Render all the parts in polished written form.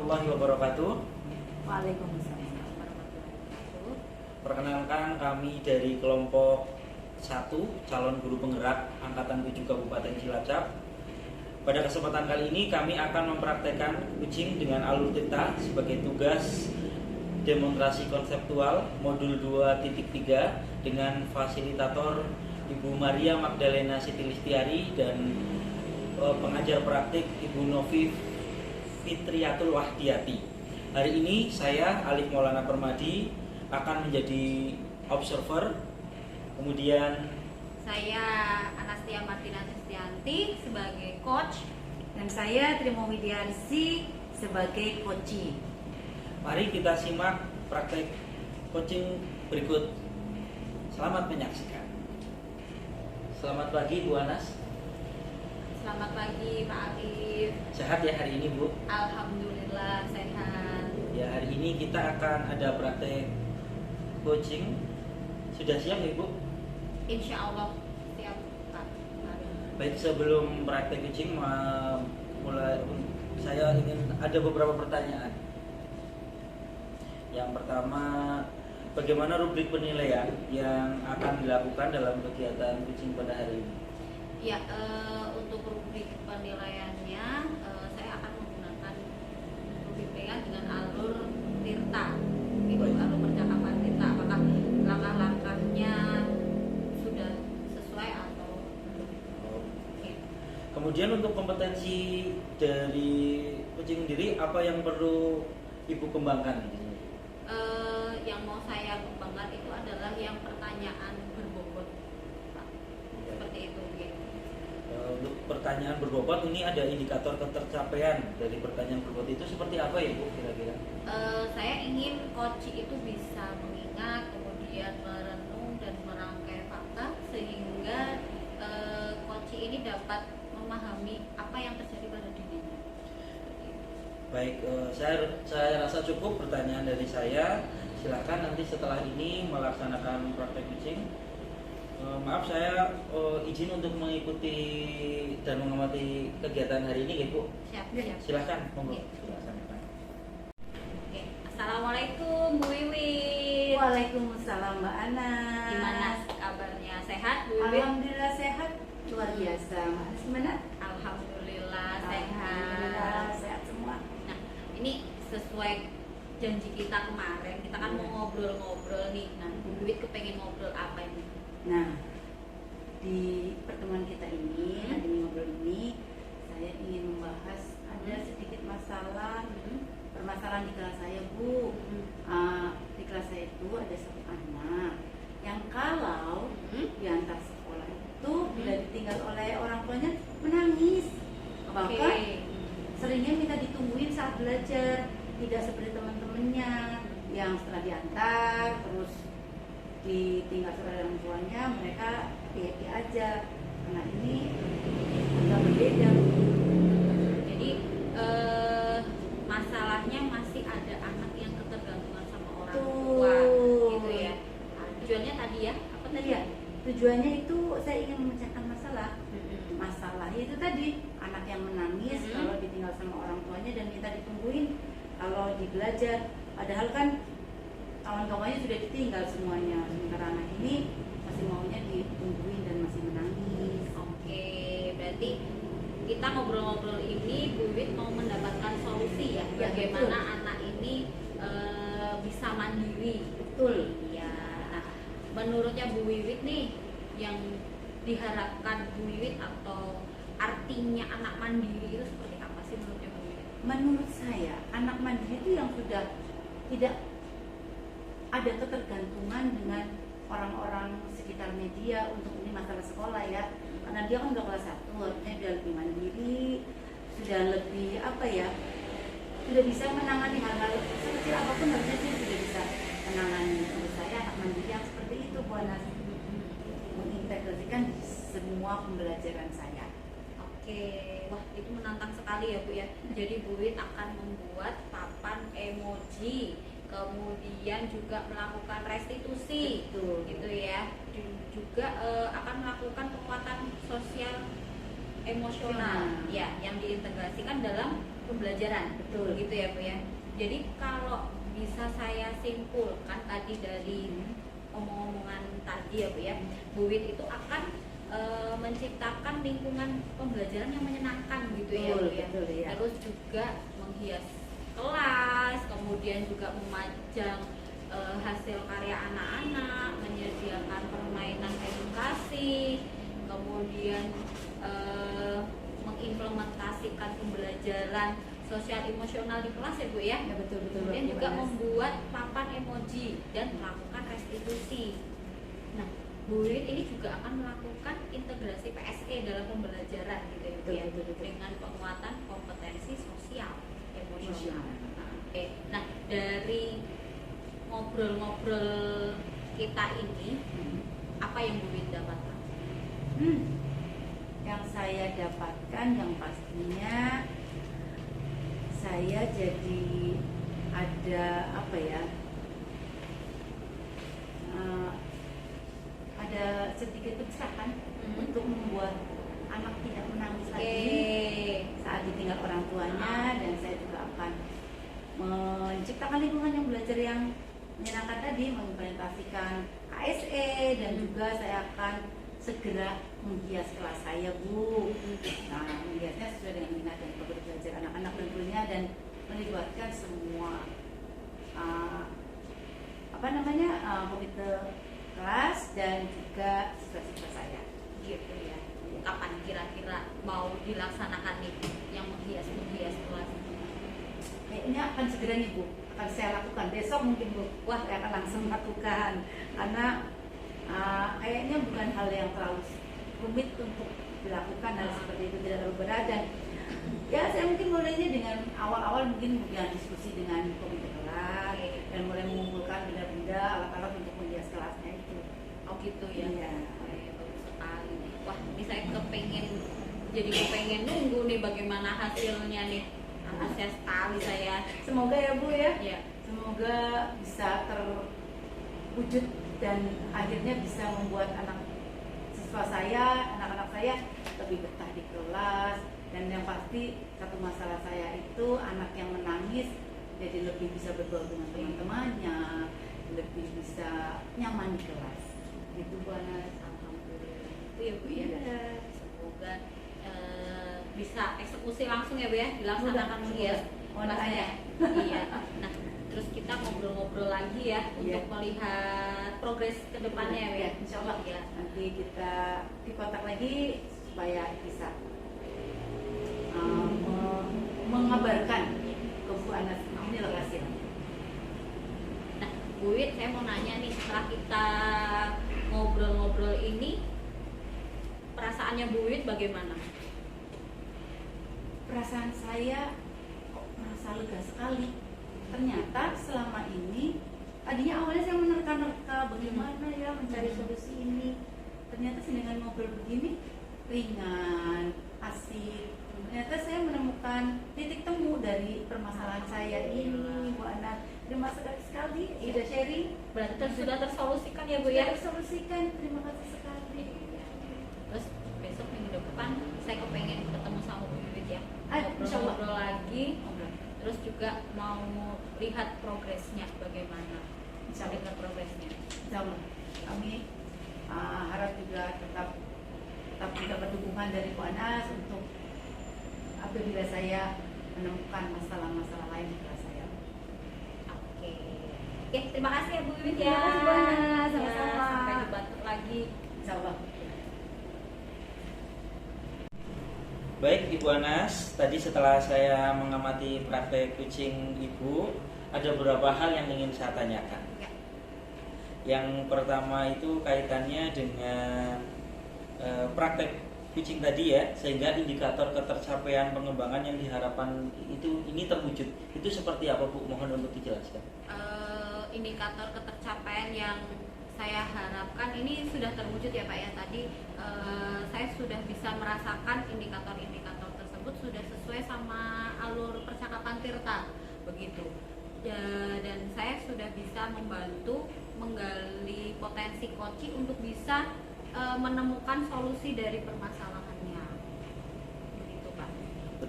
warahmatullahi wabarakatuh. Waalaikumsalam warahmatullahi wabarakatuh. Perkenalkan, kami dari kelompok 1 calon guru penggerak angkatan 7 Kabupaten Cilacap. Pada kesempatan kali ini kami akan mempraktekkan kucing dengan alur tita sebagai tugas demonstrasi konseptual modul 2.3 dengan fasilitator Ibu Maria Magdalena Siti Listiari dan pengajar praktik Ibu Novi Fitriatul Wahdiyati. Hari ini saya Alif Maulana Permadi akan menjadi observer. Kemudian Saya Anastia Martina Sustianti sebagai coach dan saya Trimo Widiarsi sebagai coachee. mari kita simak praktek coaching berikut. Selamat menyaksikan. Selamat pagi Bu Anas. Selamat pagi Pak Alif. Sehat ya hari ini Bu? Alhamdulillah sehat. Ya, hari ini kita akan ada praktek coaching. Sudah siap ya Bu? Insya Allah siap Pak Alif. Baik, sebelum praktek coaching saya ingin ada beberapa pertanyaan. Yang pertama, bagaimana rubrik penilaian yang akan dilakukan dalam kegiatan coaching pada hari ini? Ya, untuk rubrik penilaiannya saya akan menggunakan rubrik penilaian dengan alur tirta, gitu, Baik. alur percakapan tirta. Apakah langkah-langkahnya sudah sesuai atau belum? Oke. Kemudian untuk kompetensi dari coaching sendiri, apa yang perlu Ibu kembangkan? Yang mau saya kembangkan itu adalah yang pertanyaan berbobot, Pak. Seperti itu, gitu. Untuk pertanyaan berbobot ini ada indikator ketercapaian dari pertanyaan berbobot itu seperti apa ya Bu kira-kira? Saya ingin coach itu bisa mengingat, kemudian merenung dan merangkai fakta sehingga coach ini dapat memahami apa yang terjadi pada dirinya. Seperti itu. Baik, saya rasa cukup pertanyaan dari saya. Silakan nanti setelah ini melaksanakan praktek coaching. Maaf, saya izin untuk mengikuti dan mengamati kegiatan hari ini ya Bu. Siap, siap. Silakan, monggo. Iya. Silakan. Oke. Assalamualaikum Bu Wiwit. Waalaikumsalam Mbak Ana. Gimana kabarnya? Sehat Bu Wiwit? Alhamdulillah sehat, luar biasa. Mas gimana? Alhamdulillah Alhamdulillah sehat. sehat semua. Nah, ini sesuai janji kita kemarin, kita kan mau ngobrol-ngobrol nih. Nah, Bu Wiwit kepengen ngobrol apa ini? Nah, di pertemuan kita ini, hari ini ngobrol ini, saya ingin membahas ada sedikit masalah, permasalahan di kelas saya Bu. Di kelas saya itu ada satu anak yang kalau diantar sekolah itu bila ditinggal oleh orang tuanya menangis, bahkan seringnya minta ditungguin saat belajar, tidak seperti teman-temannya yang setelah diantar terus ditinggal oleh orang tuanya mereka happy aja. Karena ini agak berbeda. Jadi masalahnya masih ada anak yang ketergantungan sama orang tua, gitu ya. Nah, tujuannya tadi ya, apa tadi Iya, tujuannya itu saya ingin memecahkan masalah. Masalahnya itu tadi anak yang menangis kalau ditinggal sama orang tuanya dan minta ditungguin kalau di belajar, padahal kan kawan-kawannya sudah ditinggal semuanya, sementara anak ini masih maunya ditungguin dan masih menangis. Oke, berarti kita ngobrol-ngobrol ini Bu Wiwit mau mendapatkan solusi ya, Ya, bagaimana betul. anak ini bisa mandiri. Betul. Ya, nah, menurutnya Bu Wiwit nih yang diharapkan Bu Wiwit atau artinya anak mandiri itu seperti apa sih menurutnya Bu Wiwit? Menurut saya anak mandiri itu yang sudah tidak ada ketergantungan dengan orang-orang sekitar media untuk ini masalah sekolah ya, karena dia kan udah kelas 1, artinya dia lebih mandiri, sudah lebih apa ya, sudah bisa menangani hal-hal sekecil apapun, harusnya dia sudah bisa menangani. Menurut saya anak mandiri yang seperti itu Bu Anas, mengintegrasikan di semua pembelajaran saya. Oke, wah itu menantang sekali ya Bu ya. Jadi Bu Wiwit akan membuat papan emoji, kemudian juga melakukan restitusi, Betul. gitu ya. Juga akan melakukan penguatan sosial emosional, ya, yang diintegrasikan dalam pembelajaran. Betul. Gitu ya Bu ya. Jadi kalau bisa saya simpulkan tadi dari omong-omongan tadi ya Bu ya, Bu Wit itu akan menciptakan lingkungan pembelajaran yang menyenangkan gitu ya Bu ya. Betul, ya. Terus juga menghias kelas, kemudian juga memajang hasil karya anak-anak, menyediakan permainan edukasi, kemudian mengimplementasikan pembelajaran sosial emosional di kelas ya Bu ya. Ya, betul. Kemudian Bu juga Anas. membuat papan emoji dan melakukan restitusi. Nah, Bu Wit ini juga akan melakukan integrasi PSE dalam pembelajaran gitu ya Bu ya, Betul. dengan penguatan kompetensi sosial emosional. Emosional. Oke. Nah, dari ngobrol-ngobrol kita ini apa yang Bu Wit dapatkan? Yang saya dapatkan yang pastinya saya jadi ada apa ya, ada sedikit pencerahan untuk membuat anak tidak menangis lagi saat ditinggal orang tuanya, dan saya juga akan menciptakan lingkungan yang belajar yang menyenangkan tadi, mengimplementasikan KSE, dan juga saya akan segera menghias kelas saya Bu. Nah, menghiasnya sesuai dengan minat dan program belajar anak-anak tentunya, dan melibatkan semua komite kelas dan juga siswa-siswa saya. Gitu ya. Kapan kira-kira mau dilaksanakan nih yang menghias kelas? Kayaknya akan segera nih Bu, akan saya lakukan besok mungkin Bu. Wah, saya akan langsung lakukan karena kayaknya bukan hal yang terlalu rumit untuk dilakukan, hal seperti itu tidak terlalu berat, dan ya saya mungkin mulainya dengan awal-awal mungkin diskusi dengan komite kelas dan mulai mengumpulkan benda-benda alat-alat untuk menghias kelasnya itu. Oh gitu ya. Iya. Bagus sekali. Wah, ini saya kepengen nunggu nih bagaimana hasilnya nih. Antusias sekali saya. Semoga ya Bu ya. Ya. Semoga bisa terwujud dan akhirnya bisa membuat anak-anak saya lebih betah di kelas, dan yang pasti satu masalah saya itu anak yang menangis jadi lebih bisa bergaul dengan teman-temannya, lebih bisa nyaman di kelas. Gitu Bu Anas. Alhamdulillah. Itu ya Bu ya. Semoga bisa eksekusi langsung ya Bu ya, dilaksanakan menghias kelasnya. Iya. Nah, terus kita ngobrol-ngobrol lagi ya untuk melihat progres ke depannya ya. Insya Allah ya. nanti kita dikontak lagi supaya bisa mengabarkan ke Bu Anas ini lokasi. Nah, Bu Wit, saya mau nanya nih, setelah kita ngobrol-ngobrol ini, perasaannya Bu Wit bagaimana? Perasaan saya kok merasa lega sekali. Ternyata selama ini tadinya awalnya saya menerka-nerka bagaimana ya mencari solusi ini. Ternyata dengan ngobrol begini ringan, asik. Ternyata saya menemukan titik temu dari permasalahan saya ini, Bu Anas. Terima kasih sekali sudah sharing. Berarti sudah tersolusikan ya Bu ya? Tersolusikan. Terima kasih sekali. Terus besok minggu depan saya kepengen ketemu sama Bu Wit ya. Ngobrol lagi. Terus juga mau lihat progresnya bagaimana. Lihat progresnya. Sama. Kami harap juga tetap mendapat dukungan dari Bu Anas untuk apabila saya menemukan masalah-masalah lain di kelas saya. Oke, terima kasih ya Bu Wit ya. Terima kasih Bu Anas, sama-sama. Ya, sampai dibantu lagi. Insyaallah. Baik Ibu Anas, tadi setelah saya mengamati praktek kucing Ibu, ada beberapa hal yang ingin saya tanyakan. Ya. Yang pertama itu kaitannya dengan praktek kucing tadi ya, sehingga indikator ketercapaian pengembangan yang diharapkan ini terwujud. Itu seperti apa Bu? Mohon untuk dijelaskan. Indikator ketercapaian yang saya harapkan ini sudah terwujud ya Pak ya. Tadi saya sudah bisa merasakan indikator-indikator tersebut sudah sesuai sama alur percakapan Tirta begitu. Dan saya sudah bisa membantu menggali potensi Koci untuk bisa menemukan solusi dari permasalahannya. Begitu Pak.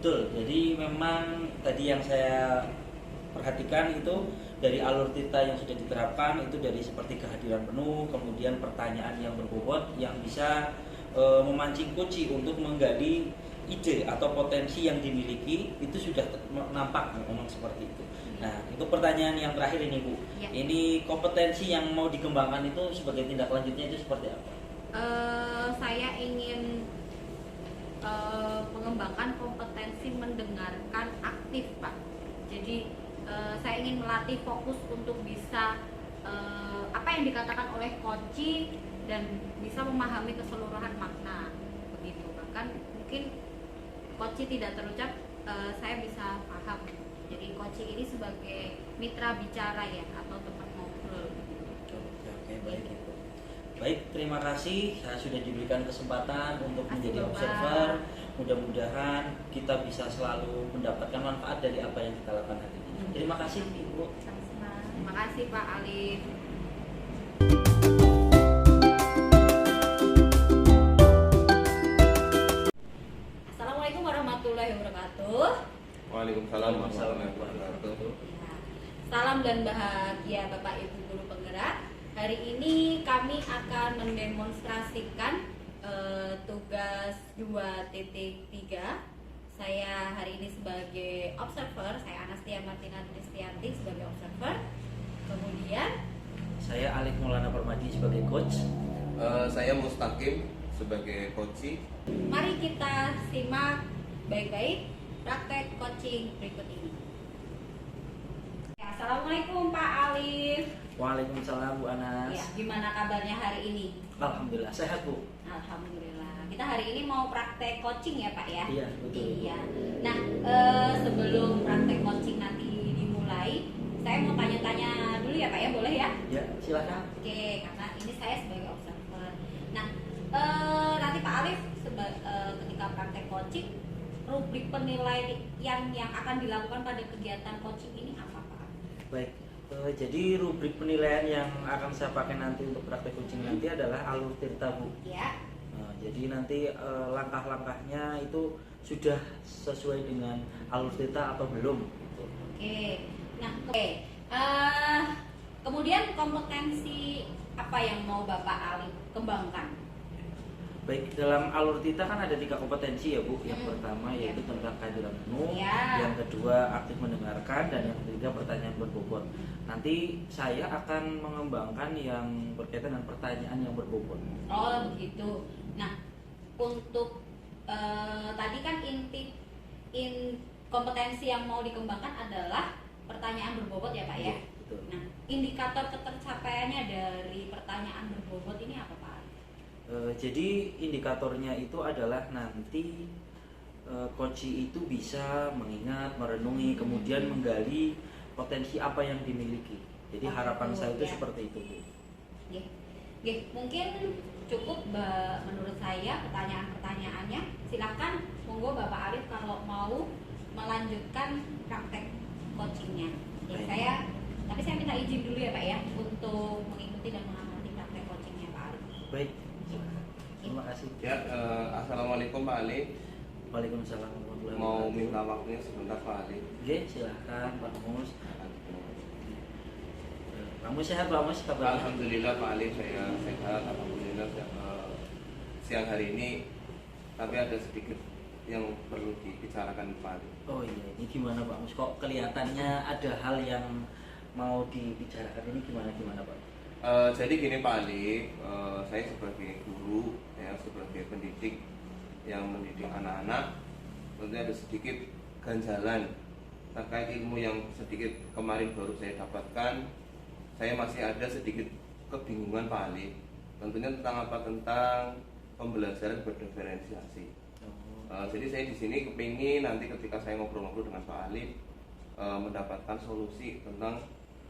betul. Jadi memang tadi yang saya perhatikan itu dari alur tita yang sudah diterapkan itu dari seperti kehadiran penuh, kemudian pertanyaan yang berbobot yang bisa memancing coach untuk menggali ide atau potensi yang dimiliki itu sudah nampak memang seperti itu. Nah, itu pertanyaan yang terakhir ini Bu. Ya. Ini kompetensi yang mau dikembangkan itu sebagai tindak lanjutnya itu seperti apa? Saya ingin mengembangkan kompetensi mendengarkan aktif, Pak. Jadi saya ingin melatih fokus untuk bisa apa yang dikatakan oleh coach dan bisa memahami keseluruhan makna begitu. Bahkan mungkin coach tidak terucap, saya bisa paham. Jadi coach ini sebagai mitra bicara ya, atau teman ngobrol. Oke, baik itu. Baik, terima kasih. Saya sudah diberikan kesempatan untuk menjadi observer. Mudah-mudahan kita bisa selalu mendapatkan manfaat dari apa yang kita lakukan hari ini. Terima kasih Ibu. Terima kasih Pak Alif. Assalamualaikum warahmatullahi wabarakatuh. Waalaikumsalam warahmatullahi wabarakatuh. Salam dan bahagia Bapak Ibu guru penggerak. Hari ini kami akan mendemonstrasikan tugas 2.3. Saya hari ini sebagai observer, saya Anastia Martina Tristianti sebagai observer. Kemudian Saya Alif Maulana Permadi sebagai coach. Saya Mustaqim sebagai coach. mari kita simak baik-baik praktek coaching berikut ini. Ya, Assalamualaikum Pak Alif. Waalaikumsalam Bu Anas. Ya, gimana kabarnya hari ini? Alhamdulillah sehat Bu. Alhamdulillah. Kita hari ini mau praktek coaching ya Pak ya? Iya betul. Iya. Nah, sebelum praktek coaching nanti dimulai, saya mau tanya-tanya dulu ya Pak ya, boleh ya? Ya silakan. Oke, karena ini saya sebagai observer. Nah, nanti Pak Alif ketika praktek coaching, rubrik penilaian yang akan dilakukan pada kegiatan coaching ini apa Pak? Baik. Jadi rubrik penilaian yang akan saya pakai nanti untuk praktek coaching nanti adalah alur tirta Bu. Ya. Jadi nanti langkah-langkahnya itu sudah sesuai dengan alur tirta atau belum gitu. Oke. Nah, oke. Kemudian kompetensi apa yang mau Bapak Alif kembangkan? Baik, dalam alur tita kan ada 3 kompetensi ya Bu. Yang pertama yaitu tentang kehadiran penuh, Ya. yang kedua aktif mendengarkan, dan yang ketiga pertanyaan berbobot. Nanti saya akan mengembangkan yang berkaitan dengan pertanyaan yang berbobot. Oh begitu. Nah, untuk tadi kan kompetensi yang mau dikembangkan adalah pertanyaan berbobot ya Pak ya. Betul. Nah, indikator ketercapaiannya dari pertanyaan berbobot ini apa Pak? Jadi indikatornya itu adalah nanti coach itu bisa mengingat, merenungi, kemudian menggali potensi apa yang dimiliki. Jadi Oh, harapan betul, saya itu ya. seperti itu Bu. Oke, mungkin cukup menurut saya pertanyaan-pertanyaannya. Silakan monggo Bapak Arif kalau mau melanjutkan praktek coachingnya. Baik. Tapi saya minta izin dulu ya Pak ya untuk mengikuti dan mengamati praktek coachingnya Pak Arif. Baik. Terima kasih. Ya, assalamualaikum Pak Ali. Waalaikumsalam warahmatullahi Mau wabarakatuh. minta waktunya sebentar Pak Ali. Oke, silahkan Pak Mus. Pak Mus sehat Pak Mus kabarnya? Alhamdulillah Pak Ali, saya sehat. Alhamdulillah siang hari ini, tapi ada sedikit yang perlu dibicarakan Pak Ali. Oh iya, ini gimana Pak Mus? Kok kelihatannya ada hal yang mau dibicarakan, ini gimana Pak? Jadi gini Pak Ali, saya sebagai guru, ya sebagai pendidik yang mendidik anak-anak, tentunya ada sedikit ganjalan terkait ilmu yang sedikit kemarin baru saya dapatkan. Saya masih ada sedikit kebingungan Pak Ali, tentunya tentang apa, tentang pembelajaran berdiferensiasi. Jadi saya di sini kepingin nanti ketika saya ngobrol-ngobrol dengan Pak Ali mendapatkan solusi tentang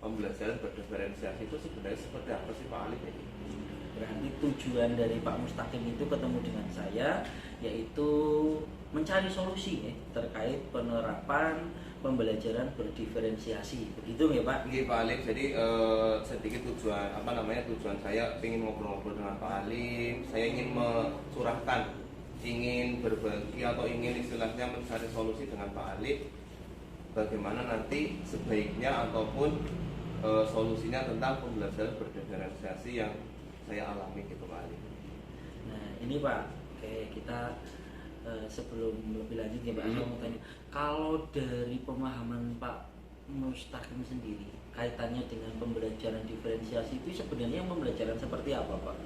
pembelajaran berdiferensiasi itu sebenarnya seperti apa sih Pak Ali? Berarti tujuan dari Pak Mustaqim itu ketemu dengan saya, yaitu mencari solusi ya, terkait penerapan pembelajaran berdiferensiasi, begitu ya Pak? Iya Pak Ali, jadi sedikit tujuan saya ingin ngobrol-ngobrol dengan Pak Ali. Saya ingin mencurahkan ingin berbagi atau ingin istilahnya mencari solusi dengan Pak Alif bagaimana nanti sebaiknya ataupun solusinya tentang pembelajaran berdiferensiasi yang saya alami gitu Pak Alif. Nah ini Pak, kayak kita sebelum lebih lanjut ya Pak, saya mau tanya, kalau dari pemahaman Pak Mustaqim sendiri kaitannya dengan pembelajaran diferensiasi itu sebenarnya pembelajaran seperti apa Pak?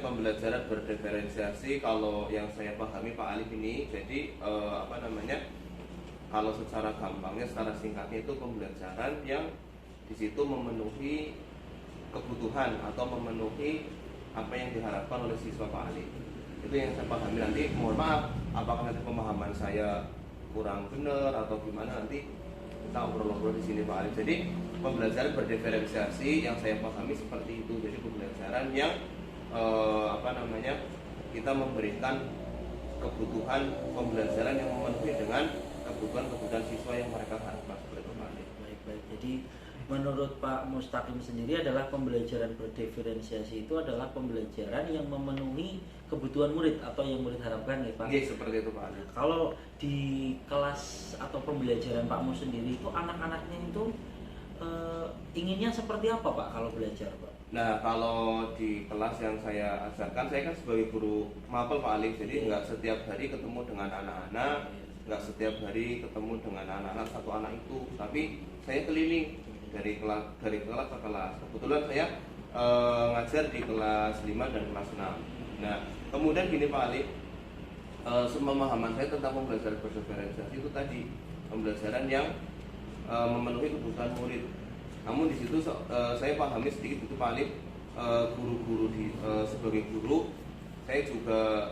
Pembelajaran berdiferensiasi kalau yang saya pahami Pak Alif ini, jadi kalau secara gampangnya, secara singkatnya itu pembelajaran yang di situ memenuhi kebutuhan atau memenuhi apa yang diharapkan oleh siswa Pak Alif. Itu yang saya pahami. Nanti mohon maaf apakah nanti pemahaman saya kurang benar atau gimana, nanti kita obrol-obrol di sini Pak Alif. Jadi pembelajaran berdiferensiasi yang saya pahami seperti itu. Jadi pembelajaran yang kita memberikan kebutuhan pembelajaran yang memenuhi dengan kebutuhan siswa yang mereka harapkan seperti itu Pak Alif. Baik. Jadi menurut Pak Mustaqim sendiri adalah pembelajaran berdiferensiasi itu adalah pembelajaran yang memenuhi kebutuhan murid atau yang murid harapkan ya Pak? Iya, seperti itu Pak Alif. Kalau di kelas atau pembelajaran Pak Mus sendiri itu anak-anaknya itu inginnya seperti apa Pak kalau belajar Pak? Nah kalau di kelas yang saya ajarkan, saya kan sebagai guru mapel Pak Alif, jadi nggak setiap hari ketemu dengan anak-anak, nggak setiap hari ketemu dengan anak-anak satu anak itu, tapi saya keliling dari kelas ke kelas. Kebetulan saya ngajar di kelas 5 dan kelas 6. Nah kemudian gini Pak Alif, pemahaman saya tentang pembelajaran berdiferensiasi itu tadi pembelajaran yang memenuhi kebutuhan murid. Namun di situ saya pahami sedikit itu Pak Alif, guru-guru sebagai guru saya juga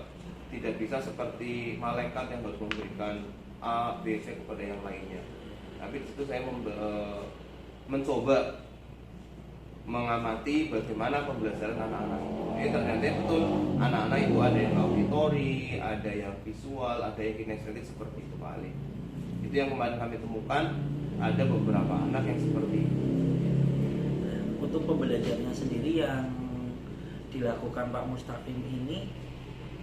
tidak bisa seperti malaikat yang harus memberikan A, B, C kepada yang lainnya. Tapi di situ saya mencoba mengamati bagaimana pembelajaran anak-anak itu. Ternyata betul anak-anak itu ada yang auditori, ada yang visual, ada yang kinestetik seperti itu Pak Alif. Itu yang kemarin kami temukan, ada beberapa anak yang seperti itu. Untuk pembelajarannya sendiri yang dilakukan Pak Mustaqim ini,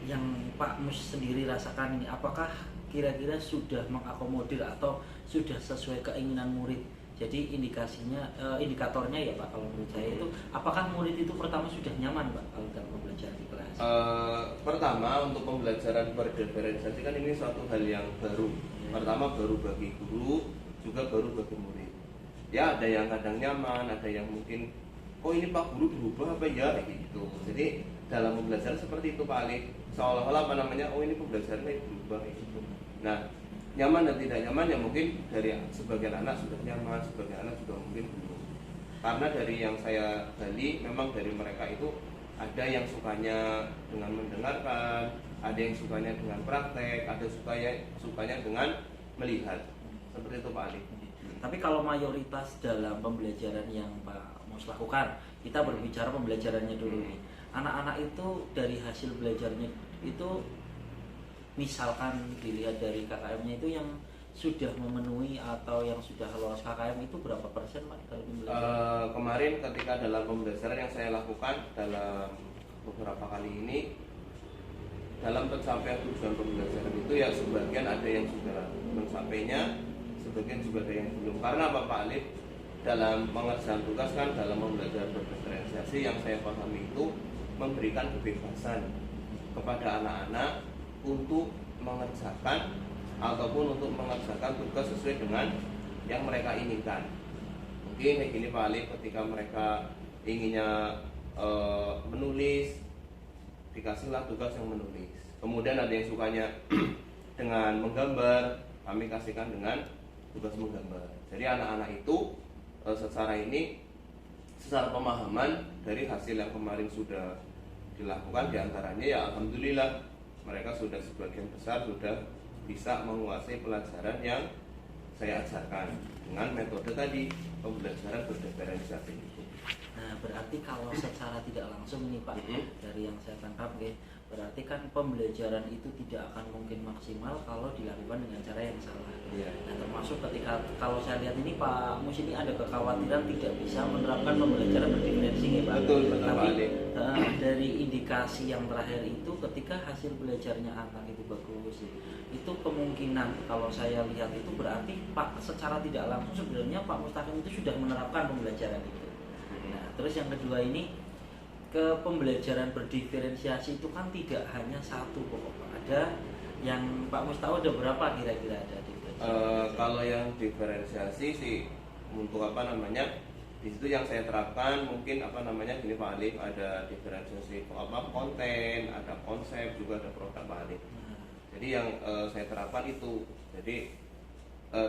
yang Pak Mus sendiri rasakan ini, apakah kira-kira sudah mengakomodir atau sudah sesuai keinginan murid? Jadi indikatornya ya Pak, kalau menurut saya itu, apakah murid itu pertama sudah nyaman Pak kalau dalam pembelajaran di kelas? Pertama untuk pembelajaran berdiferensiasi kan ini suatu hal yang baru. Pertama baru bagi guru, juga baru bagi murid. Ya ada yang kadang nyaman, ada yang mungkin kok ini Pak Guru berubah apa ya gitu. Jadi dalam pembelajaran seperti itu Pak Alif, seolah-olah oh ini pembelajarannya berubah gitu. Nah nyaman dan tidak nyaman ya mungkin dari sebagian anak sudah nyaman, sebagian anak juga mungkin belum. Karena dari yang saya gali memang dari mereka itu ada yang sukanya dengan mendengarkan, ada yang sukanya dengan praktek, ada sukanya dengan melihat. Seperti itu Pak Alif. Tapi kalau mayoritas dalam pembelajaran yang Pak Mus lakukan, kita berbicara pembelajarannya dulu nih. Anak-anak itu dari hasil belajarnya itu, misalkan dilihat dari KKM-nya itu yang sudah memenuhi atau yang sudah lolos KKM itu berapa persen Pak dalam pembelajaran? Kemarin ketika dalam pembelajaran yang saya lakukan dalam beberapa kali ini, dalam pencapaian tujuan pembelajaran itu ya sebagian ada yang sudah mencapainya, sebagian juga ada yang belum. Karena apa Pak Alif? Dalam pengerjaan tugas kan dalam pembelajaran berdiferensiasi yang saya pahami itu memberikan kebebasan kepada anak-anak untuk mengerjakan ataupun untuk mengerjakan tugas sesuai dengan yang mereka inginkan. Mungkin kayak gini Pak Alif, ketika mereka inginnya menulis, dikasihlah tugas yang menulis. Kemudian ada yang sukanya dengan menggambar, kami kasihkan dengan tugas menggambar. Jadi anak-anak itu secara pemahaman dari hasil yang kemarin sudah dilakukan, diantaranya ya alhamdulillah mereka sudah sebagian besar sudah bisa menguasai pelajaran yang saya ajarkan dengan metode tadi pembelajaran berdiferensiasi itu. Nah berarti kalau secara tidak langsung nih Pak, dari yang saya tangkap Berarti kan pembelajaran itu tidak akan mungkin maksimal kalau dilakukan dengan cara yang salah. Iya. Nah, termasuk ketika kalau saya lihat ini Pak Mus ini ada kekhawatiran tidak bisa menerapkan pembelajaran berdiferensi ya Pak. Betul Pak Tapi Ali. dari indikasi yang terakhir itu ketika hasil belajarnya anak itu bagus, itu kemungkinan kalau saya lihat itu berarti Pak secara tidak langsung sebenarnya Pak Mustaqim itu sudah menerapkan pembelajaran itu. Nah, terus yang kedua ini ke pembelajaran berdiferensiasi itu kan tidak hanya satu pokoknya, ada yang Pak Mustafa ada berapa kira-kira ada diferensiasi? Kalau yang diferensiasi sih untuk apa namanya di situ yang saya terapkan mungkin apa namanya gini Pak Alif, ada diferensiasi apa konten, ada konsep, juga ada produk Pak Alif. Jadi yang saya terapkan itu jadi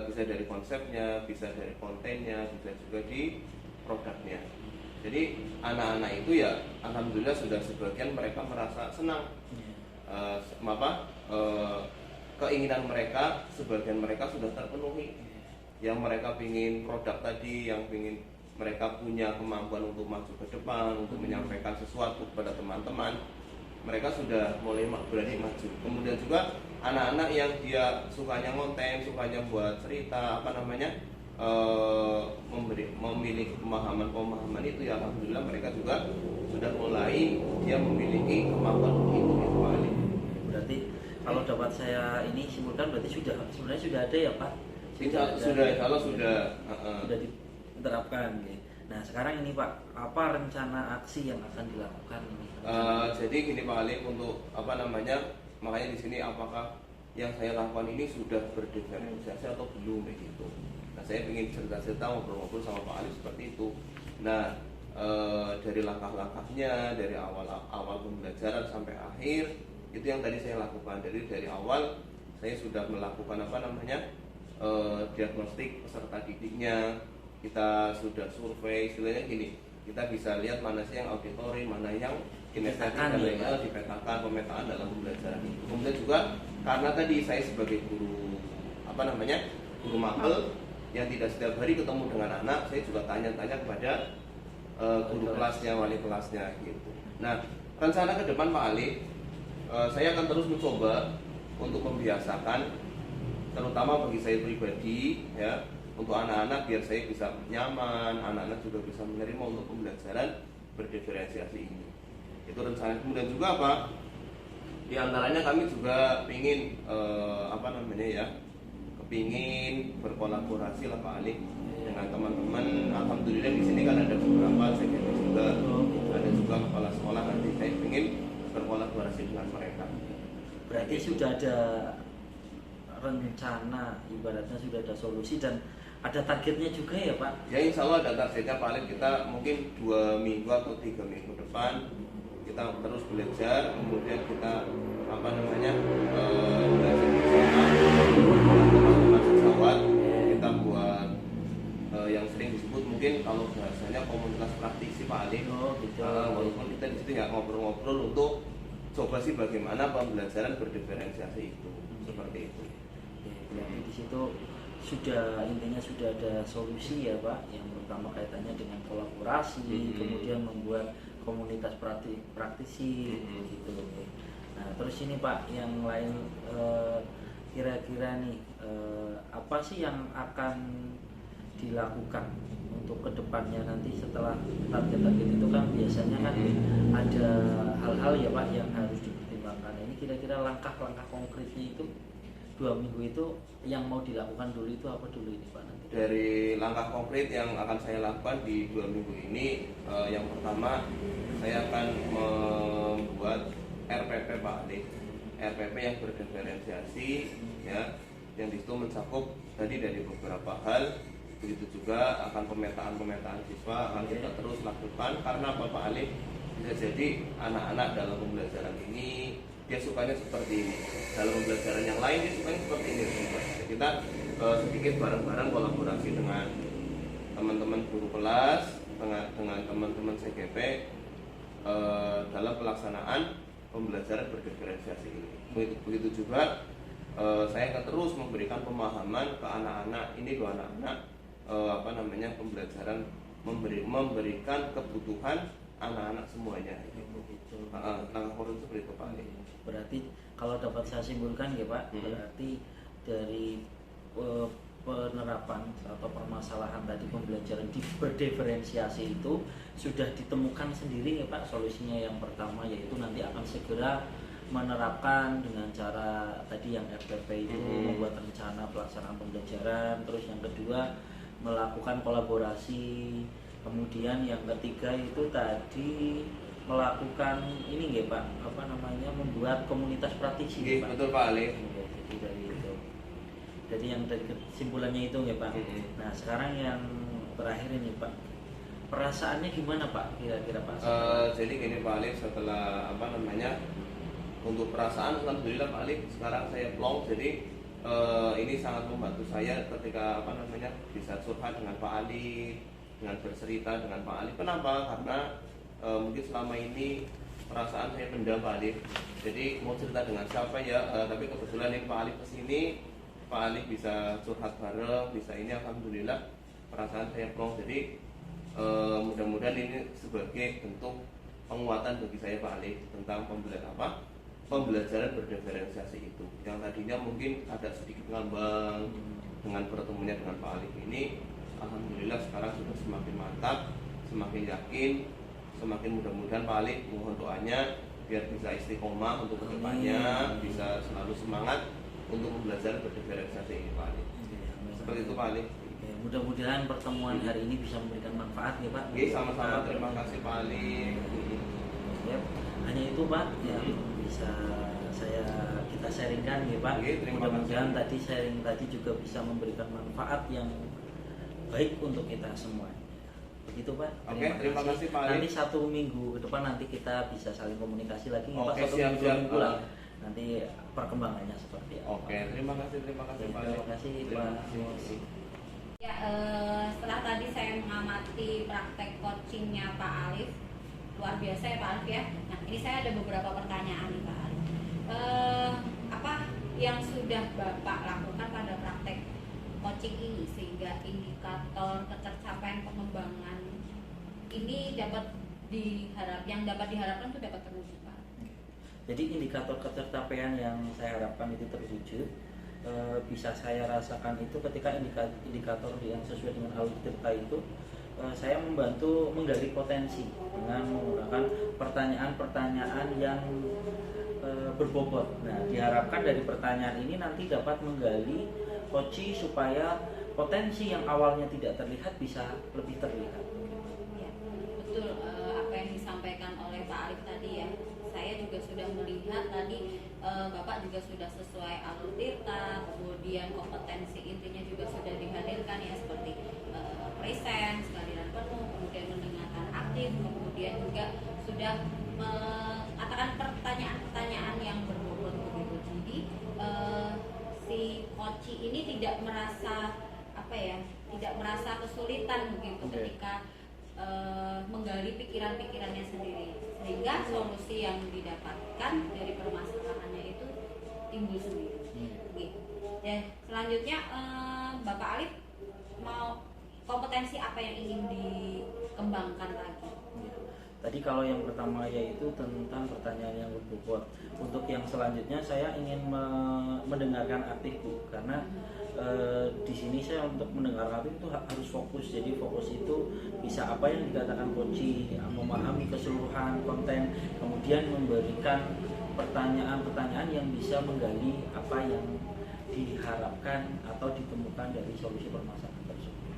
bisa dari konsepnya, bisa dari kontennya, bisa juga di produknya. Jadi anak-anak itu ya alhamdulillah sudah sebagian mereka merasa senang. Keinginan mereka sebagian mereka sudah terpenuhi. Yang mereka pingin produk tadi, yang pingin mereka punya kemampuan untuk maju ke depan, untuk menyampaikan sesuatu kepada teman-teman, mereka sudah mulai berani maju. Kemudian juga anak-anak yang dia sukanya ngonten, sukanya buat cerita, apa namanya, memiliki pemahaman itu ya alhamdulillah mereka juga sudah mulai dia memiliki kemampuan itu kembali. Berarti kalau dapat saya ini simpulkan berarti sebenarnya sudah ada ya Pak? Sudah diterapkan. Ya. Nah sekarang ini Pak, apa rencana aksi yang akan dilakukan? Jadi gini Pak Ali, untuk apa namanya, makanya di sini apakah yang saya lakukan ini sudah berdiferensiasi atau belum begitu? Nah, saya ingin cerita-cerita ngobrol-ngobrol sama Pak Ali seperti itu. Nah, dari langkah-langkahnya, dari awal pembelajaran sampai akhir, itu yang tadi saya lakukan. Jadi dari awal saya sudah melakukan apa namanya diagnostik peserta didiknya. Kita sudah survei, istilahnya gini, kita bisa lihat mana sih yang auditory, mana yang kinestetik, dan lain-lain dipetakan, pemetaan dalam pembelajaran itu. Kemudian juga karena tadi saya sebagai guru apa namanya guru mapel yang tidak setiap hari ketemu dengan anak, saya juga tanya-tanya kepada guru kelasnya, wali kelasnya gitu. Nah, rencana ke depan Pak Ali, saya akan terus mencoba untuk membiasakan, terutama bagi saya pribadi ya, untuk anak-anak biar saya bisa nyaman, anak-anak juga bisa menerima untuk pembelajaran berdiferensiasi ini. Itu rencana. Kemudian juga apa? Di antaranya kami juga ingin apa namanya ya, kepingin berkolaborasi lah Pak Ali dengan teman-teman. Alhamdulillah di sini kan ada beberapa sekretari juga, ada juga kepala sekolah. Nanti saya ingin berkolaborasi dengan mereka. Berarti sudah ada rencana, ibaratnya sudah ada solusi dan ada targetnya juga ya Pak? Ya insya Allah ada targetnya Pak Ali. Kita mungkin 2 minggu atau 3 minggu depan kita terus belajar, kemudian kita apa namanya belajar bersama teman-teman sejawat. Kita buat yang sering disebut mungkin kalau bahasanya komunitas praktisi Pak Ali. Gitu. Walaupun kita di situ nggak ngobrol-ngobrol untuk coba sih bagaimana pembelajaran berdiferensiasi itu, seperti itu. Jadi di situ intinya sudah ada solusi ya Pak, yang pertama kaitannya dengan kolaborasi, kemudian membuat komunitas praktisi gitu. Nah terus ini Pak, yang lain kira-kira nih apa sih yang akan dilakukan untuk kedepannya nanti setelah target-target itu kan biasanya kan ada hal-hal ya Pak yang harus dipertimbangkan. Ini kira-kira langkah-langkah konkretnya itu 2 minggu itu yang mau dilakukan dulu itu apa dulu ini Pak nanti? Dari langkah konkret yang akan saya lakukan di 2 minggu ini, yang pertama saya akan membuat RPP Pak Ali, RPP yang berdiferensiasi ya, yang disitu mencakup tadi dari beberapa hal. Begitu juga akan pemetaan siswa akan kita terus lakukan, karena apa Pak Ali, bisa jadi anak-anak dalam pembelajaran ini dia sukanya seperti ini, dalam pembelajaran yang lain dia sukanya seperti ini. Kita sedikit bareng-bareng kolaborasi dengan teman-teman guru kelas, dengan teman-teman CGP dalam pelaksanaan pembelajaran berdiferensiasi ini. Begitu juga saya akan terus memberikan pemahaman ke anak-anak ini, dua anak-anak apa namanya pembelajaran memberikan kebutuhan anak-anak semuanya gitu. Begitu. Langkah konkret seperti itu Pak Ali. Berarti kalau dapat saya simpulkan ya Pak, berarti dari penerapan atau permasalahan tadi pembelajaran berdiferensiasi itu sudah ditemukan sendiri ya Pak solusinya. Yang pertama yaitu nanti akan segera menerapkan dengan cara tadi yang RPP itu membuat rencana pelaksanaan pembelajaran. Terus yang kedua melakukan kolaborasi. Kemudian yang ketiga itu tadi melakukan ini ya Pak, apa namanya, membuat komunitas praktisi ya, Pak. Betul Pak Ali. Ya, jadi dari itu. Jadi yang dari kesimpulannya itu ya Pak. Nah sekarang yang terakhir ini Pak, perasaannya gimana Pak kira-kira Pak? Jadi gini Pak Ali, setelah apa namanya, untuk perasaan alhamdulillah Pak Ali sekarang saya plong. Jadi ini sangat membantu saya ketika apa namanya bisa curhat dengan Pak Ali, dengan bercerita dengan Pak Ali. Kenapa? Karena mungkin selama ini perasaan saya pendam Pak Ali. Jadi mau cerita dengan siapa ya, tapi kebetulan ini Pak Ali kesini, Pak Ali bisa curhat bareng, bisa ini, alhamdulillah perasaan saya plong. Jadi mudah-mudahan ini sebagai bentuk penguatan bagi saya Pak Ali tentang pembelajaran berdiferensiasi itu. Yang tadinya mungkin ada sedikit ngambang dengan pertemuannya dengan Pak Ali ini, alhamdulillah sekarang sudah semakin mantap, semakin yakin, semakin mudah-mudahan Pak Ali mohon doanya biar bisa istiqomah untuk kedepannya, bisa selalu semangat untuk pembelajaran berdiferensiasi ini Pak Ali. Seperti itu Pak Ali. Ya, mudah-mudahan pertemuan hari ini bisa memberikan manfaat ya Pak. Oke, sama-sama, terima kasih Pak Ali. Ya, hanya itu Pak yang bisa kita sharingkan ya Pak. Oke, terima Mudah-mudahan kasih. tadi sharing tadi juga bisa memberikan manfaat yang baik untuk kita semua. Begitu Pak. Oke, terima kasih, Pak Ali. Nanti 1 minggu ke depan nanti kita bisa saling komunikasi lagi Pak. Oke, 1 siap, minggu siap. minggu lah. Nanti perkembangannya seperti apa. Oke, terima kasih Pak Ali. Terima kasih Terima Pak. kasih. Ya, setelah tadi saya mengamati praktek coachingnya Pak Alif, luar biasa ya Pak Alif ya. Nah, ini saya ada beberapa pertanyaan nih Pak Alif. Apa yang sudah Bapak lakukan pada praktek coaching ini sehingga indikator ketercapaian pengembangan ini dapat diharapkan itu dapat terwujud Pak? Jadi indikator ketercapaian yang saya harapkan itu terwujud bisa saya rasakan itu ketika indikator yang sesuai dengan alur cerita itu saya membantu menggali potensi dengan menggunakan pertanyaan-pertanyaan yang berbobot. Nah, diharapkan dari pertanyaan ini nanti dapat menggali coach supaya potensi yang awalnya tidak terlihat bisa lebih terlihat. Ya, betul apa yang disampaikan oleh Pak Alif tadi ya. Saya juga sudah melihat tadi Bapak juga sudah sesuai alur tirta, kemudian kompetensi intinya juga sudah dihadirkan ya seperti present, kehadiran penuh, kemudian mendengarkan aktif, kemudian juga sudah mengatakan pertanyaan-pertanyaan yang berbobot begitu. Jadi si coach ini tidak merasa tidak merasa kesulitan begitu ketika menggali pikiran-pikirannya sendiri, sehingga solusi yang didapatkan dari permasalahannya itu timbul sendiri. Gitu. Dan selanjutnya Bapak Alif mau kompetensi apa yang ingin dikembangkan lagi? Tadi kalau yang pertama yaitu tentang pertanyaan yang berbobot. Untuk yang selanjutnya saya ingin mendengarkan aktif Bu, karena di sini saya untuk mendengar aktif itu harus fokus. Jadi fokus itu bisa apa yang dikatakan coach, memahami keseluruhan konten, kemudian memberikan pertanyaan-pertanyaan yang bisa menggali apa yang diharapkan atau ditemukan dari solusi permasalahan tersebut.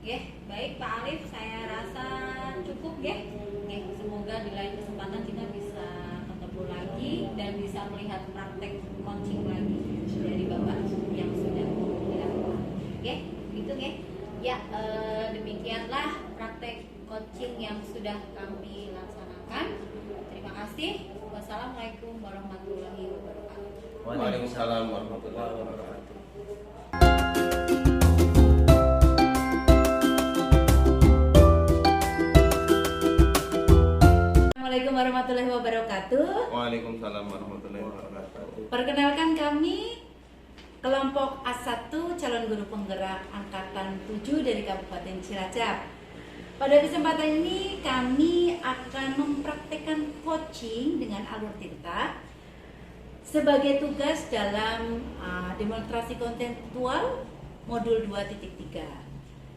Ya, baik Pak Alif, saya rasa cukup ya. Semoga di lain kesempatan kita bisa ketemu lagi dan bisa melihat praktek coaching lagi dari Bapak yang sudah dilakukan. Oke, gitu ya. Ya, demikianlah praktek coaching yang sudah kami laksanakan. Terima kasih. Wassalamualaikum warahmatullahi wabarakatuh. Waalaikumsalam warahmatullahi wabarakatuh. Assalamualaikum warahmatullahi wabarakatuh. Waalaikumsalam warahmatullahi wabarakatuh. Perkenalkan kami kelompok A1 calon guru penggerak angkatan 7 dari Kabupaten Cilacap. Pada kesempatan ini kami akan mempraktekkan coaching dengan alur tirta sebagai tugas dalam demonstrasi konseptual modul 2.3.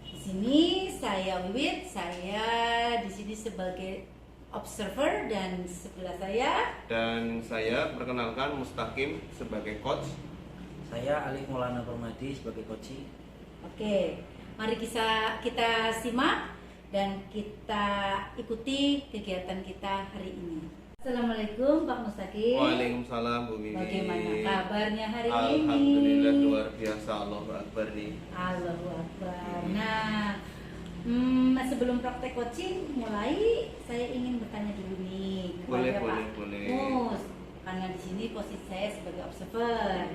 Di sini saya Wiwit, saya di sini sebagai observer dan sebelah saya. Dan saya perkenalkan Mustaqim sebagai coach. Saya Alif Maulana Permadi sebagai coach. Oke, mari kita simak dan kita ikuti kegiatan kita hari ini. Assalamualaikum Pak Mustaqim. Waalaikumsalam Bu Wiwi. Bagaimana kabarnya hari ini? Alhamdulillah luar biasa, Allahu Akbar nih. Allahu Akbar. Nah, sebelum praktek coaching mulai, saya ingin bertanya dulu nih Boleh, kepada Pak boleh. Mus, karena di sini posisi saya sebagai observer.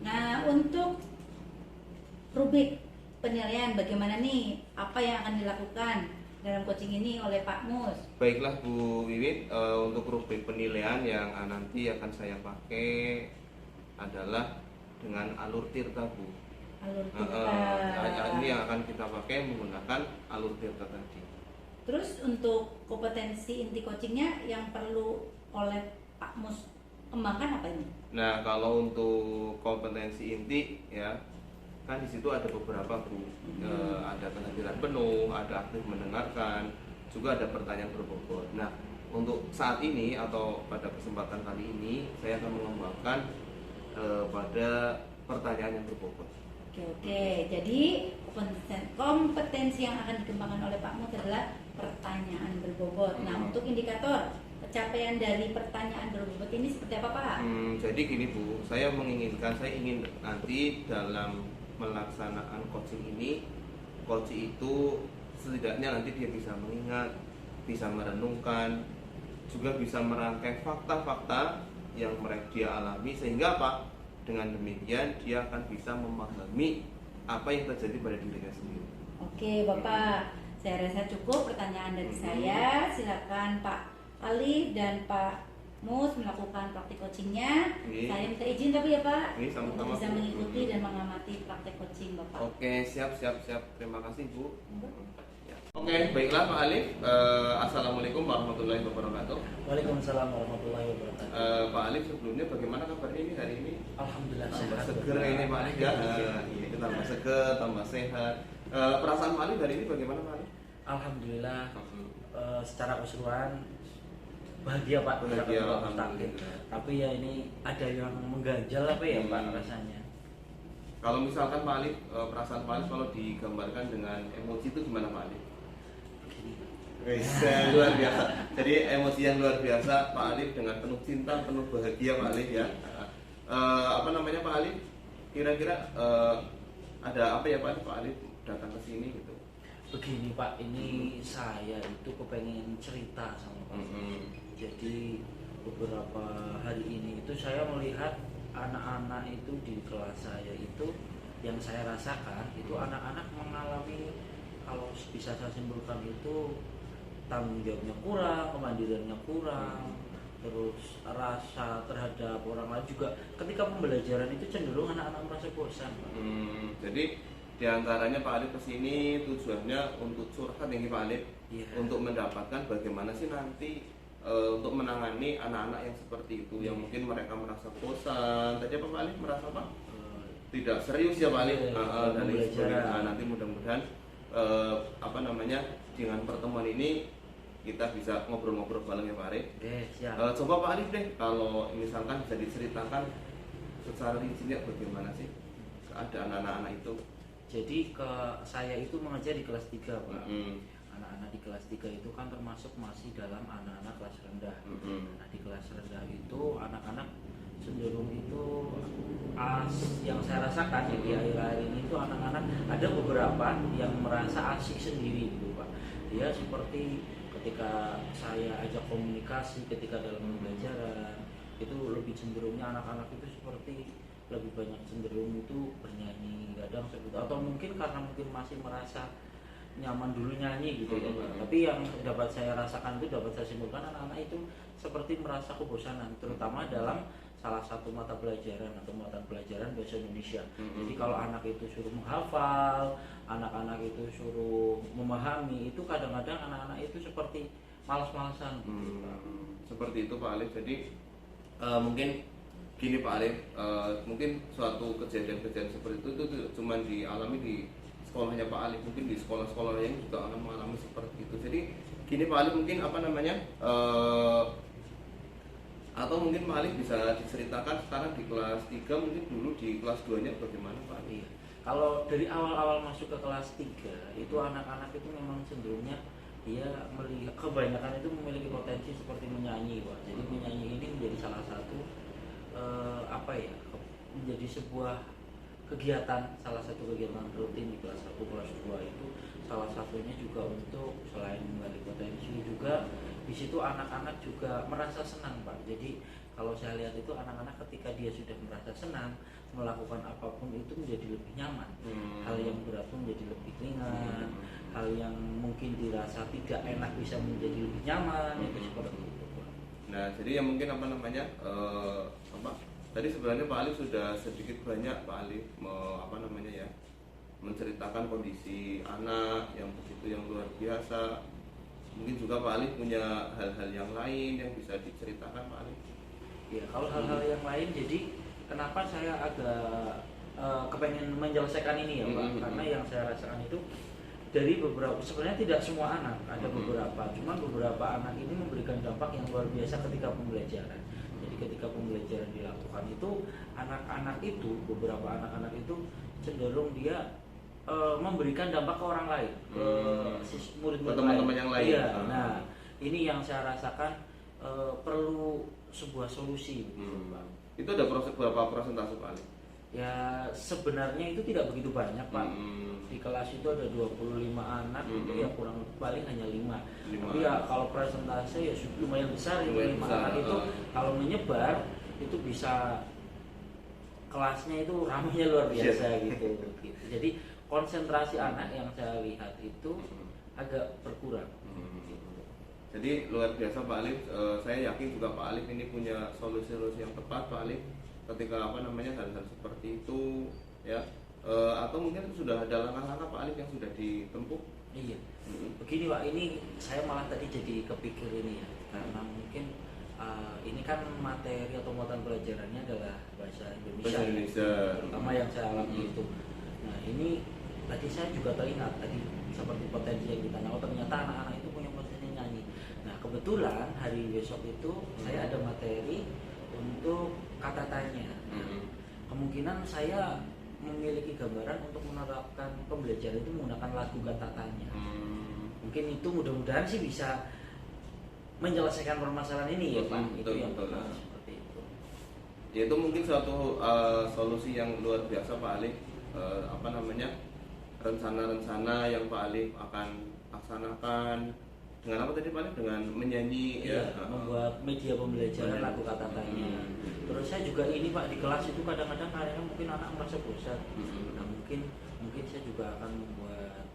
Nah, untuk rubrik penilaian bagaimana nih, apa yang akan dilakukan dalam coaching ini oleh Pak Mus? Baiklah Bu Wiwit, untuk rubrik penilaian yang nanti akan saya pakai adalah dengan alur tirta Bu. Alur tirta. Ini yang akan kita pakai menggunakan alur tirta tadi. Terus untuk kompetensi inti coachingnya yang perlu oleh Pak Mus kembangkan apa ini? Nah, kalau untuk kompetensi inti ya, kan di situ ada beberapa Bu. Ada kehadiran penuh, ada aktif mendengarkan, juga ada pertanyaan berbobot. Nah, untuk saat ini atau pada kesempatan kali ini saya akan mengembangkan pada pertanyaan yang berbobot. Oke. Jadi kompetensi yang akan dikembangkan oleh Pak Mus adalah pertanyaan berbobot. Nah, untuk indikator pencapaian dari pertanyaan berbobot ini seperti apa Pak? Jadi gini Bu, saya ingin nanti dalam melaksanaan coaching ini, coach itu setidaknya nanti dia bisa mengingat, bisa merenungkan, juga bisa merangkai fakta-fakta yang mereka dia alami, sehingga apa? Dengan demikian dia akan bisa memahami apa yang terjadi pada dirinya sendiri. Oke Bapak, saya rasa cukup pertanyaan dari saya. Silakan Pak Ali dan Pak Mus melakukan praktik coachingnya. Saya minta izin tapi ya Pak, untuk Sama-sama, bisa Bu. mengikuti dan mengamati praktik coaching Bapak. Oke, siap. Terima kasih Bu. Ya. Oke, baiklah Pak Alif. Assalamualaikum warahmatullahi wabarakatuh. Waalaikumsalam warahmatullahi wabarakatuh. Pak Alif, sebelumnya bagaimana kabarnya ini hari ini? Alhamdulillah Tambah sehat. seger ini Pak Alif ya. Iya, tambah seger, tambah sehat. Perasaan Pak Alif hari ini bagaimana Pak Alif? Alhamdulillah, secara keseluruhan bahagia Pak. Bahagia, Bisa ketemu alhamdulillah. Mustaqim. Tapi ya ini ada yang mengganjal apa ya Pak rasanya. Kalau misalkan Pak Alif, perasaan Pak Alif kalau digambarkan dengan emosi itu gimana Pak Alif? Luar biasa. Jadi emosi yang luar biasa Pak Alif dengan penuh cinta, penuh bahagia Pak Alif ya. Apa namanya Pak Alif? Kira-kira ada apa ya Pak Alif datang ke sini gitu? Begini Pak, ini saya itu kepengen cerita sama Pak. Jadi beberapa hari ini itu saya melihat anak-anak itu di kelas saya itu, yang saya rasakan itu anak-anak mengalami, kalau bisa saya simpulkan itu tanggung jawabnya kurang, kemandiriannya kurang, terus rasa terhadap orang lain juga. Ketika pembelajaran itu cenderung anak-anak merasa bosan Pak. Jadi diantaranya Pak Alif kesini tujuannya untuk curhat ini Pak Alif, untuk mendapatkan bagaimana sih nanti untuk menangani anak-anak yang seperti itu, yang mungkin mereka merasa bosan. Tadi apa Pak Alif merasa apa? Tidak serius ya Pak Alif dan lain sebagainya. Nah, nanti mudah-mudahan apa namanya, dengan pertemuan ini kita bisa ngobrol-ngobrol bareng ya Pak Alif. Siap. Coba Pak Alif deh, kalau misalkan bisa diceritakan secara rincinya bagaimana sih keadaan anak-anak itu. Jadi saya itu mengajar di kelas 3 Pak. Anak-anak di kelas 3 itu kan termasuk masih dalam anak-anak kelas rendah. Nah, di kelas rendah itu anak-anak cenderung itu yang saya rasakan ya, di akhir-akhir ini itu anak-anak ada beberapa yang merasa asik sendiri gitu Pak. Dia seperti ketika saya ajak komunikasi, ketika dalam pembelajaran itu lebih cenderungnya anak-anak itu seperti lebih banyak cenderung itu bernyanyi kadang seperti, atau mungkin karena mungkin masih merasa nyaman dulu nyanyi gitu ya. Tapi yang dapat saya rasakan itu, dapat saya simpulkan, anak-anak itu seperti merasa kebosanan, terutama dalam salah satu mata pelajaran atau mata pelajaran bahasa Indonesia. Jadi kalau anak itu suruh menghafal, anak-anak itu suruh memahami, itu kadang-kadang anak-anak itu seperti malas-malasan. Seperti itu Pak Alif. Jadi mungkin gini Pak Alif, mungkin suatu kejadian-kejadian seperti itu cuma dialami di sekolahnya Pak Alif, mungkin di sekolah-sekolah yang juga akan mengalami seperti itu. Jadi gini Pak Alif, mungkin apa namanya, atau mungkin Pak Alif bisa diceritakan sekarang di kelas 3, mungkin dulu di kelas 2 nya bagaimana Pak Alif? Iya. Kalau dari awal-awal masuk ke kelas 3 itu anak-anak itu memang cenderungnya dia melihat, kebanyakan itu memiliki potensi seperti menyanyi Pak. Jadi menyanyi ini menjadi salah satu menjadi sebuah kegiatan, salah satu kegiatan rutin di kelas 1, kelas 2 itu salah satunya juga untuk selain menggali potensi juga di situ anak-anak juga merasa senang Pak. Jadi kalau saya lihat itu anak-anak ketika dia sudah merasa senang melakukan apapun itu menjadi lebih nyaman. Hal yang berat pun menjadi lebih ringan, hal yang mungkin dirasa tidak enak bisa menjadi lebih nyaman, itu seperti itu. Nah, jadi yang mungkin tadi sebenarnya Pak Alif sudah sedikit banyak Pak Alif menceritakan kondisi anak yang begitu yang luar biasa. Mungkin juga Pak Alif punya hal-hal yang lain yang bisa diceritakan Pak Alif. Ya, kalau hal-hal yang lain, jadi kenapa saya agak kepengen menyelesaikan ini ya Pak, karena yang saya rasakan itu dari beberapa, sebenarnya tidak semua anak, ada beberapa, cuman beberapa anak ini memberikan dampak yang luar biasa ketika pembelajaran. Jadi ketika pembelajaran dilakukan itu, anak-anak itu, beberapa anak-anak itu cenderung dia memberikan dampak ke orang lain, ke murid-murid teman-teman yang lain. Iya, nah ini yang saya rasakan perlu sebuah solusi. Pak. Itu ada berapa persentase Pak Ali? Ya sebenarnya itu tidak begitu banyak Pak. Di kelas itu ada 25 anak, itu ya kurang paling hanya 5. Tapi ya kalau presentase ya lumayan besar, lumayan 5 besar, anak itu kalau menyebar itu bisa kelasnya itu ramainya luar biasa gitu. Jadi konsentrasi anak yang saya lihat itu agak berkurang. Jadi luar biasa Pak Alif, saya yakin juga Pak Alif ini punya solusi-solusi yang tepat Pak Alif ketika hal-hal seperti itu ya, atau mungkin sudah ada langkah-langkah Pak Alif yang sudah ditempuh. Iya. Begini Pak, ini saya malah tadi jadi kepikir ini ya, karena mungkin ini kan materi atau muatan pelajarannya adalah bahasa Indonesia. Terutama yang saya alami itu. Nah ini tadi saya juga teringat tadi seperti potensi yang ditanya, oh ternyata anak-anak itu punya potensi nyanyi. Nah kebetulan hari besok itu saya ada materi untuk kata tanya. Kemungkinan saya memiliki gambaran untuk menerapkan pembelajaran itu menggunakan lagu kata tanya. Mungkin itu mudah-mudahan sih bisa menyelesaikan permasalahan ini ya Pak. Itu yang pertama seperti itu. Ya itu mungkin suatu solusi yang luar biasa Pak Alif. Rencana-rencana yang Pak Alif akan laksanakan dengan apa tadi Pak Alif? Dengan menyanyi ya, membuat media pembelajaran lagu kata tanya. Terus saya juga ini Pak, di kelas itu kadang-kadang karena mungkin anak merasa bosan. Nah mungkin saya juga akan membuat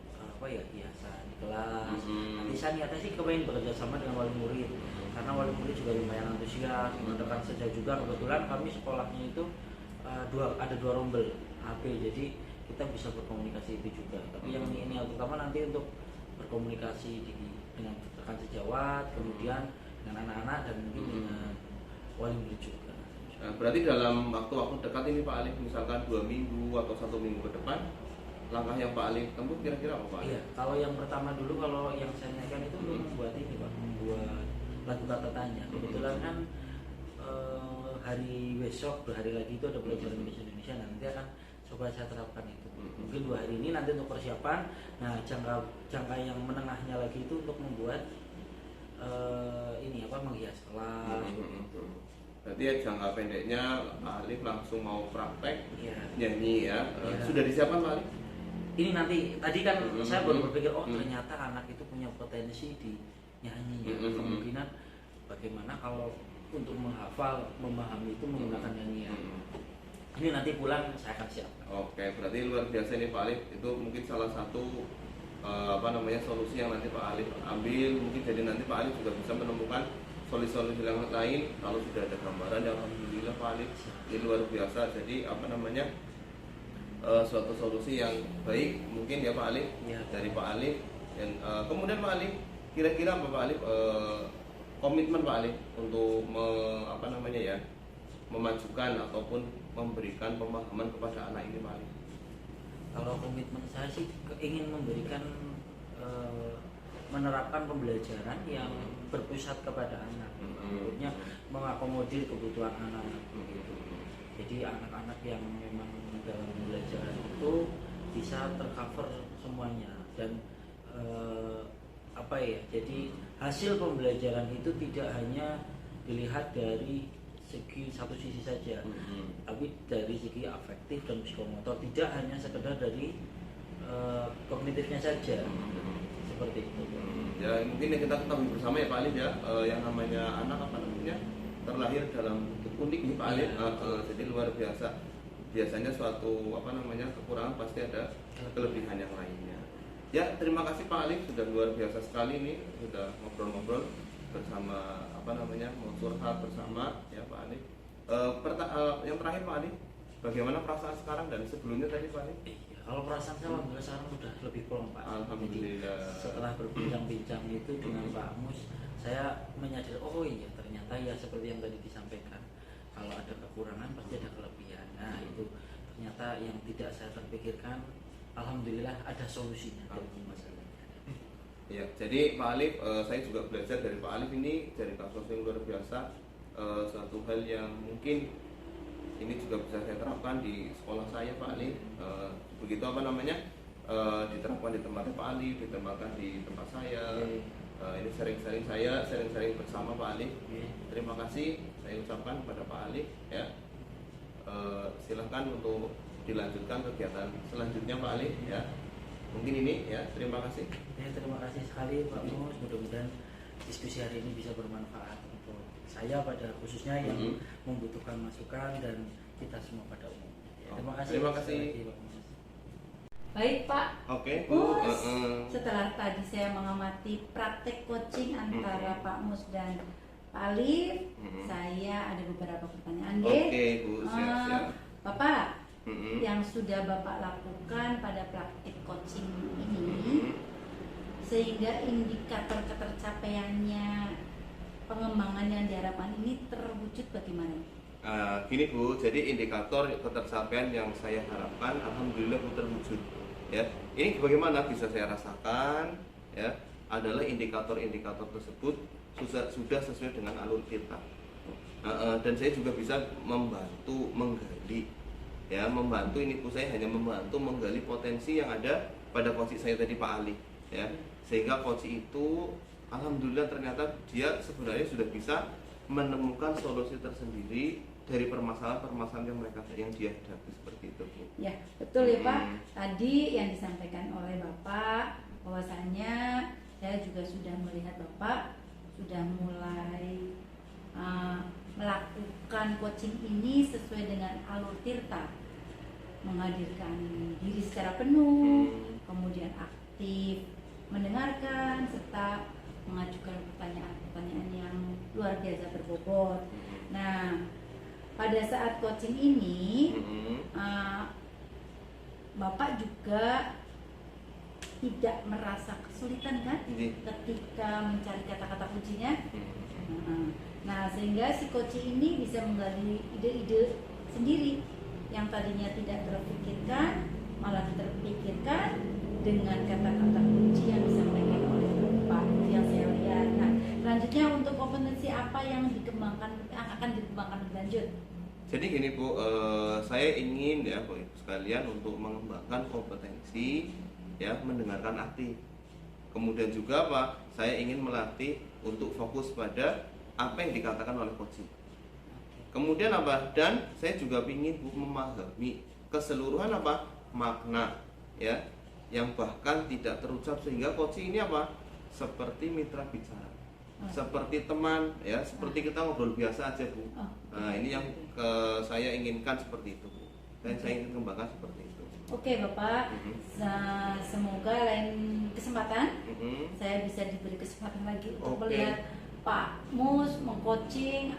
hiasan di kelas. Nanti saya niatnya sih kepengen bekerja sama dengan wali murid, karena wali murid juga lumayan antusias, mendekat saja juga. Kebetulan kami sekolahnya itu ada 2 rombel AP, jadi kita bisa berkomunikasi itu juga. Tapi yang ini utama nanti untuk berkomunikasi dengan rekan sejawat, kemudian dengan anak-anak dan mungkin dengan wali murid juga. Berarti dalam waktu-waktu dekat ini Pak Alif, misalkan 2 minggu atau 1 minggu ke depan, langkah yang Pak Alif tempuh kira-kira apa Pak Alif? Iya, kalau yang pertama dulu, kalau yang saya tanyakan itu membuat ini Pak, membuat lagu kata tanya. Kebetulan kan hari besok 2 hari lagi itu ada pelajaran bahasa Indonesia, nanti akan coba saya terapkan itu. Mungkin 2 hari ini nanti untuk persiapan. Nah jangka yang menengahnya lagi itu untuk membuat menghias kelas. Berarti ya jangka pendeknya Pak Alif langsung mau praktek nyanyi ya. Ya. Sudah disiapkan Pak Alif? Ini nanti tadi kan saya baru berpikir ternyata anak itu punya potensi di nyanyi. Kemungkinan bagaimana kalau untuk menghafal, memahami itu menggunakan nyanyian. Ini nanti pulang saya akan siapkan. Oke, berarti luar biasa nih Pak Alif. Itu mungkin salah satu solusi yang nanti Pak Alif ambil. Mungkin jadi nanti Pak Alif juga bisa menemukan solusi-solusi yang lain kalau sudah ada gambaran. Alhamdulillah Pak Alif, ini luar biasa. Jadi suatu solusi yang baik mungkin ya Pak Alif, Ya. dari Pak Alif. Dan kemudian Pak Alif, kira-kira apa Pak Alif komitmen Pak Alif untuk memajukan ataupun memberikan pemahaman kepada anak ini Pak Alif? Kalau komitmen saya sih ingin memberikan menerapkan pembelajaran yang berpusat kepada anak, maksudnya mengakomodir kebutuhan anak-anak begitu. Jadi anak-anak yang memang dalam pembelajaran itu bisa tercover semuanya dan jadi hasil pembelajaran itu tidak hanya dilihat dari satu sisi saja, tapi dari segi afektif dan psikomotor, tidak hanya sekedar dari kognitifnya saja, seperti itu. Ya mungkin yang kita ketahui bersama ya Pak Alif ya, yang namanya anak terlahir dalam bentuk unik nih Pak Alif. Jadi luar biasa. Biasanya suatu kekurangan pasti ada kelebihan yang lainnya. Ya terima kasih Pak Alif, sudah luar biasa sekali nih, sudah ngobrol-ngobrol bersama curhat bersama ya Pak Alif. Yang terakhir Pak Alif, bagaimana perasaan sekarang dan sebelumnya tadi Pak Alif? Kalau perasaan saya alhamdulillah sekarang sudah lebih plong Pak. Alhamdulillah. Jadi, setelah berbincang-bincang itu dengan Pak Mus, saya menyadari oh iya ternyata ya seperti yang tadi disampaikan, kalau ada kekurangan pasti ada kelebihan. Nah itu ternyata yang tidak saya terpikirkan, alhamdulillah ada solusinya dari masalah. Ya, jadi Pak Alif, saya juga belajar dari Pak Alif ini, dari kasus yang luar biasa, suatu hal yang mungkin ini juga bisa saya terapkan di sekolah saya Pak Alif. Begitu diterapkan di tempatnya Pak Alif, diterapkan di tempat saya. Ini sering bersama Pak Alif. Terima kasih saya ucapkan kepada Pak Alif ya. Silahkan untuk dilanjutkan kegiatan selanjutnya Pak Alif ya. Mungkin ini ya, terima kasih. Ya, terima kasih sekali Pak Mus. Mudah-mudahan diskusi hari ini bisa bermanfaat untuk saya pada khususnya yang membutuhkan masukan dan kita semua pada umumnya. Ya, terima kasih. Terima kasih. Pak Mus. Baik Pak. Oke. Mus, setelah tadi saya mengamati praktek coaching antara Pak Mus dan Pak Alif, saya ada beberapa pertanyaan deh. Oke Bu, siap. Bapak, yang sudah Bapak lakukan pada praktik coaching ini, sehingga indikator ketercapaiannya pengembangan yang diharapkan ini terwujud bagaimana? Gini Bu, jadi indikator ketercapaian yang saya harapkan alhamdulillah Bu terwujud. Ya, ini bagaimana bisa saya rasakan ya, adalah indikator-indikator tersebut sudah sesuai dengan alur kita. Dan saya juga bisa membantu menggali ya, ini Bu, saya hanya membantu menggali potensi yang ada pada coach saya tadi Pak Ali ya, sehingga coach itu alhamdulillah ternyata dia sebenarnya sudah bisa menemukan solusi tersendiri dari permasalahan yang dia hadapi, seperti itu Bu. Ya betul ya Pak, tadi yang disampaikan oleh Bapak bahwasanya saya juga sudah melihat Bapak sudah mulai melakukan coaching ini sesuai dengan alur Tirta, menghadirkan diri secara penuh, kemudian aktif mendengarkan serta mengajukan pertanyaan-pertanyaan yang luar biasa berbobot. Nah, pada saat coaching ini Bapak juga tidak merasa kesulitan kan ketika mencari kata-kata kuncinya? Nah, sehingga si coaching ini bisa menggali ide-ide sendiri yang tadinya tidak terpikirkan, malah terpikirkan dengan kata-kata kunci yang disampaikan oleh Bapak. Itu yang saya lihat. Nah, selanjutnya untuk kompetensi apa yang akan dikembangkan lebih lanjut? Jadi gini Bu, saya ingin ya Bu sekalian untuk mengembangkan kompetensi ya mendengarkan aktif. Kemudian juga saya ingin melatih untuk fokus pada apa yang dikatakan oleh coach. Kemudian dan saya juga ingin Bu memahami keseluruhan makna ya yang bahkan tidak terucap, sehingga coach ini seperti mitra bicara, seperti teman ya, seperti kita ngobrol biasa aja Bu. Nah ini yang saya inginkan seperti itu Bu, dan saya ingin kembangkan seperti itu. Oke Bapak, semoga lain kesempatan saya bisa diberi kesempatan lagi untuk melihat Pak Mus mengcoaching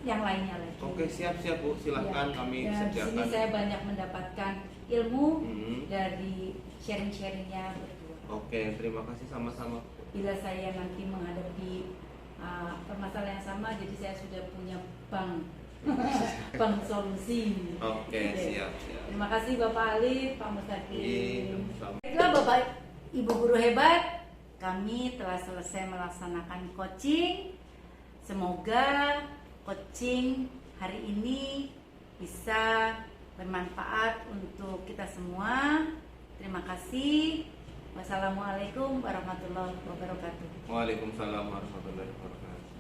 yang lainnya lagi. Oke, siap-siap Bu, silahkan Ya, kami dan di sini sediakan. saya banyak mendapatkan ilmu Hmm. dari sharing-sharingnya berdua. Oke, terima kasih sama-sama. Bila saya nanti menghadapi permasalahan yang sama, jadi saya sudah punya bank bank solusi. Oke, siap. Terima kasih Bapak Alif, Pak Iya, Mustaqim. sama-sama. Baiklah Bapak Ibu guru hebat, kami telah selesai melaksanakan coaching. Semoga coaching hari ini bisa bermanfaat untuk kita semua. Terima kasih. Wassalamualaikum warahmatullahi wabarakatuh. Waalaikumsalam warahmatullahi wabarakatuh.